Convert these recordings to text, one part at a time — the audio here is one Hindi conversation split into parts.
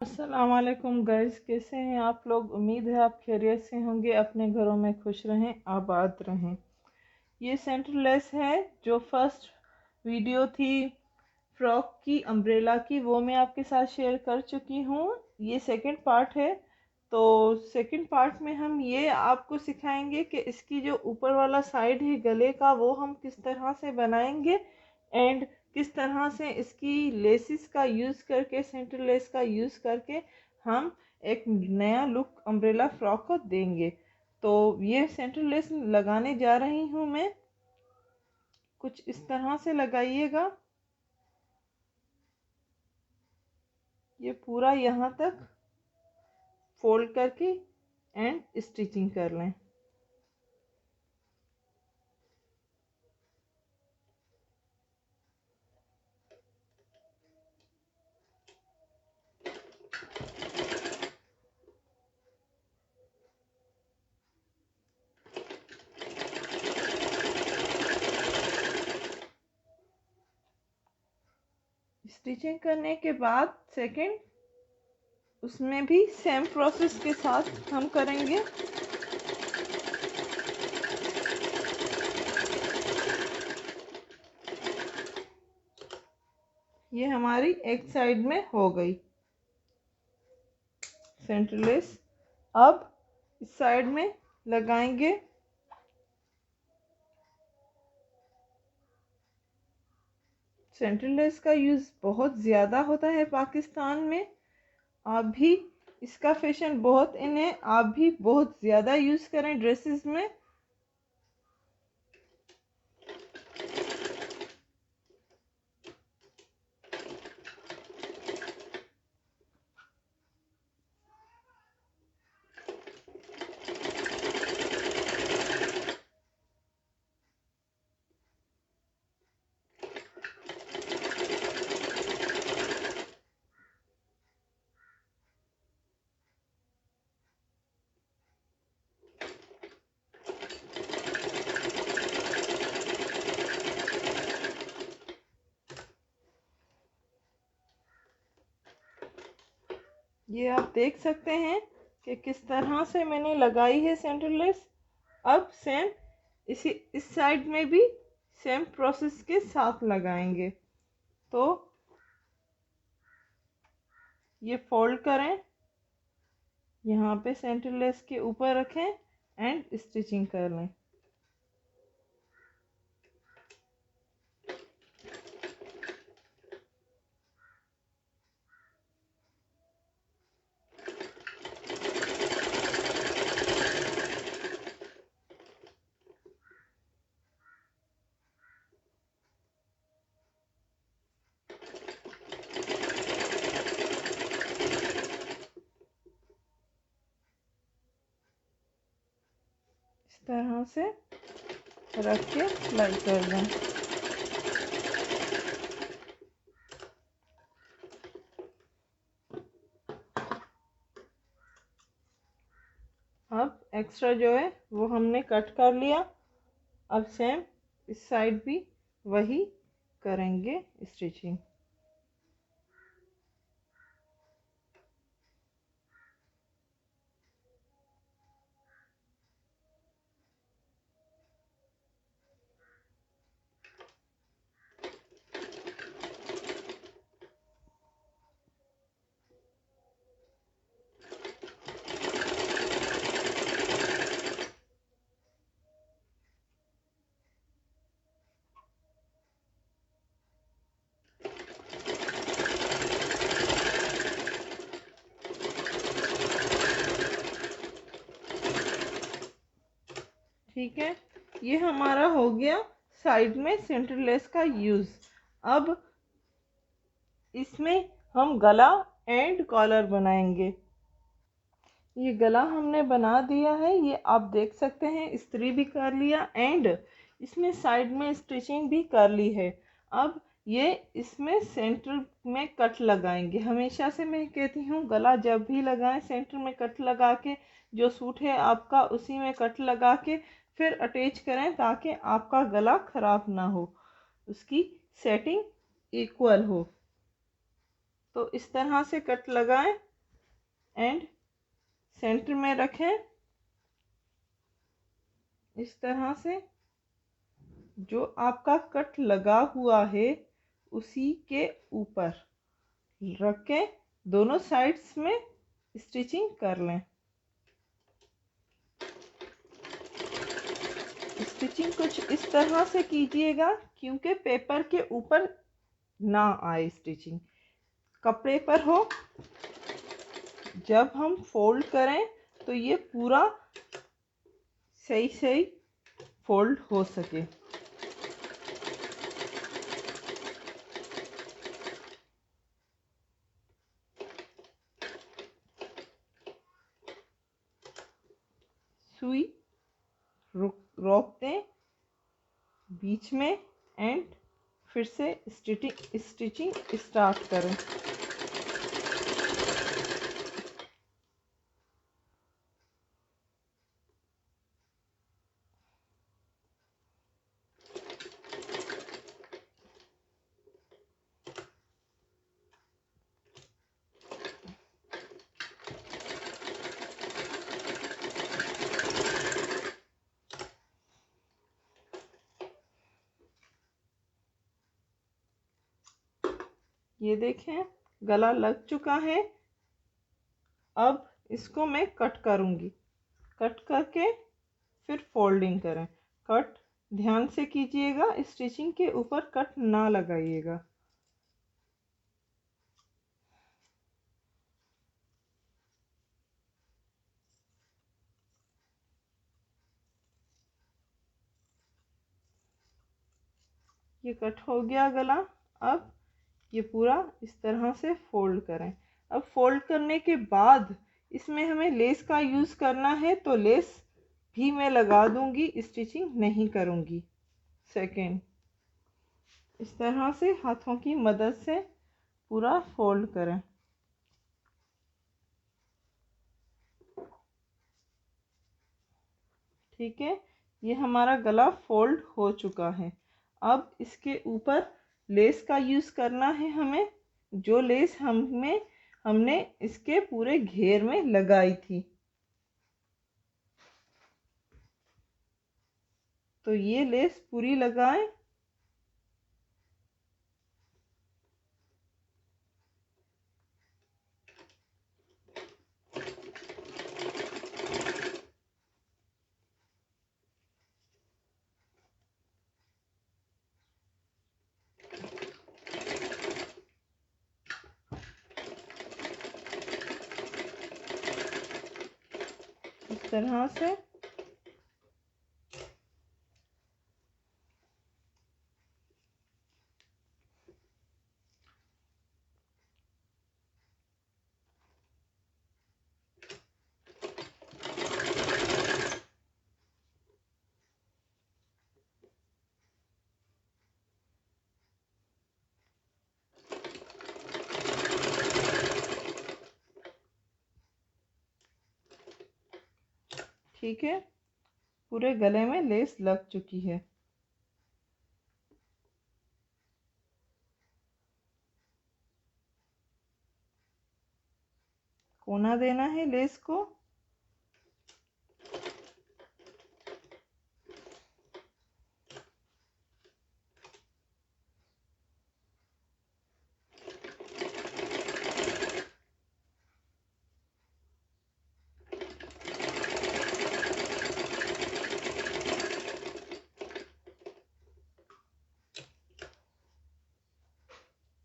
अस्सलाम वालेकुम गाइस, कैसे हैं आप लोग। उम्मीद है आप खैरियत से होंगे, अपने घरों में खुश रहें, आबाद रहें। ये सेंटरलेस है। जो फर्स्ट वीडियो थी फ्रॉक की, अम्ब्रेला की, वो मैं आपके साथ शेयर कर चुकी हूँ। ये सेकंड पार्ट है। तो सेकंड पार्ट में हम ये आपको सिखाएंगे कि इसकी जो ऊपर वाला साइड है गले का, वो हम किस तरह से बनाएंगे एंड किस तरह से इसकी लेसिस का यूज़ करके, सेंटर लेस का यूज़ करके हम एक नया लुक अम्ब्रेला फ्रॉक को देंगे। तो ये सेंटर लेस लगाने जा रही हूँ मैं। कुछ इस तरह से लगाइएगा। ये पूरा यहाँ तक फोल्ड करके एंड स्टिचिंग कर लें। स्टिचिंग करने के बाद सेकंड, उसमें भी सेम प्रोसेस के साथ हम करेंगे। ये हमारी एक साइड में हो गई सेंटरलेस। अब इस साइड में लगाएंगे। सेंटरलेस का यूज़ बहुत ज़्यादा होता है पाकिस्तान में। आप भी, इसका फैशन बहुत इन है, आप भी बहुत ज़्यादा यूज़ करें ड्रेसेस में। ये आप देख सकते हैं कि किस तरह से मैंने लगाई है सेंटरलेस। अब सेम इस साइड में भी सेम प्रोसेस के साथ लगाएंगे। तो ये फोल्ड करें, यहाँ पे सेंटरलेस के ऊपर रखें एंड स्टिचिंग कर लें। इस तरह से रख के सिलाई कर दें। अब एक्स्ट्रा जो है वो हमने कट कर लिया। अब सेम इस साइड भी वही करेंगे स्टिचिंग। ठीक है, ये हमारा हो गया साइड में सेंटरलेस का यूज़। अब इसमें हम गला एंड कॉलर बनाएंगे। ये गला हमने बना दिया है, ये आप देख सकते हैं, इस्त्री भी कर लिया एंड इसमें साइड में स्टिचिंग भी कर ली है। अब ये इसमें सेंटर में कट लगाएंगे। हमेशा से मैं कहती हूँ गला जब भी लगाएं सेंटर में कट लगा के, जो सूट है आपका उसी में कट लगा के फिर अटैच करें, ताकि आपका गला ख़राब ना हो, उसकी सेटिंग इक्वल हो। तो इस तरह से कट लगाएं एंड सेंटर में रखें इस तरह से। जो आपका कट लगा हुआ है उसी के ऊपर रख के दोनों साइड्स में स्टिचिंग कर लें। स्टिचिंग कुछ इस तरह से कीजिएगा क्योंकि पेपर के ऊपर ना आए स्टिचिंग, कपड़े पर हो। जब हम फोल्ड करें तो ये पूरा सही सही फोल्ड हो सके। सुई रोक दें बीच में एंड फिर से स्टिचिंग स्टार्ट करें। ये देखें गला लग चुका है। अब इसको मैं कट करूंगी। कट करके फिर फोल्डिंग करें। कट ध्यान से कीजिएगा, स्टिचिंग के ऊपर कट ना लगाइएगा। ये कट हो गया गला। अब ये पूरा इस तरह से फोल्ड करें। अब फोल्ड करने के बाद इसमें हमें लेस का यूज़ करना है तो लेस भी मैं लगा दूंगी, स्टिचिंग नहीं करूंगी। सेकेंड, इस तरह से हाथों की मदद से पूरा फोल्ड करें। ठीक है, ये हमारा गला फोल्ड हो चुका है। अब इसके ऊपर लेस का यूज़ करना है हमें, जो लेस हमने इसके पूरे घेर में लगाई थी। तो ये लेस पूरी लगाएं। इस तरह से ठीक है, पूरे गले में लेस लग चुकी है। कोना देना है लेस को।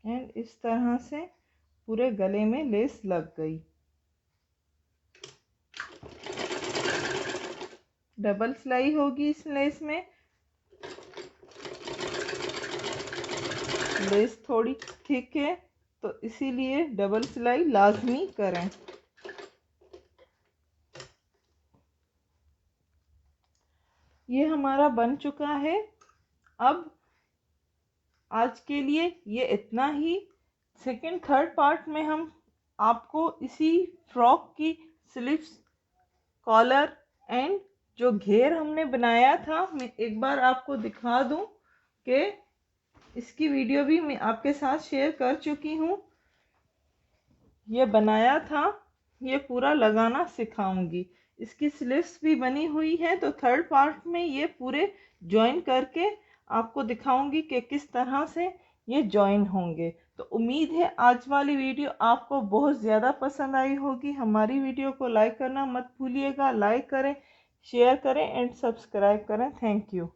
एंड इस तरह से पूरे गले में लेस लग गई। डबल सिलाई होगी इस लेस में। लेस थोड़ी थिक है तो इसीलिए डबल सिलाई लाजमी करें। ये हमारा बन चुका है। अब आज के लिए ये इतना ही। सेकंड थर्ड पार्ट में हम आपको इसी फ्रॉक की स्लीव्स, कॉलर एंड जो घेर हमने बनाया था, मैं एक बार आपको दिखा दूं कि इसकी वीडियो भी मैं आपके साथ शेयर कर चुकी हूँ। ये बनाया था ये पूरा लगाना सिखाऊंगी। इसकी स्लिप्स भी बनी हुई है, तो थर्ड पार्ट में ये पूरे ज्वाइन करके आपको दिखाऊंगी कि किस तरह से ये ज्वाइन होंगे। तो उम्मीद है आज वाली वीडियो आपको बहुत ज़्यादा पसंद आई होगी। हमारी वीडियो को लाइक करना मत भूलिएगा। लाइक करें, शेयर करें एंड सब्सक्राइब करें। Thank you.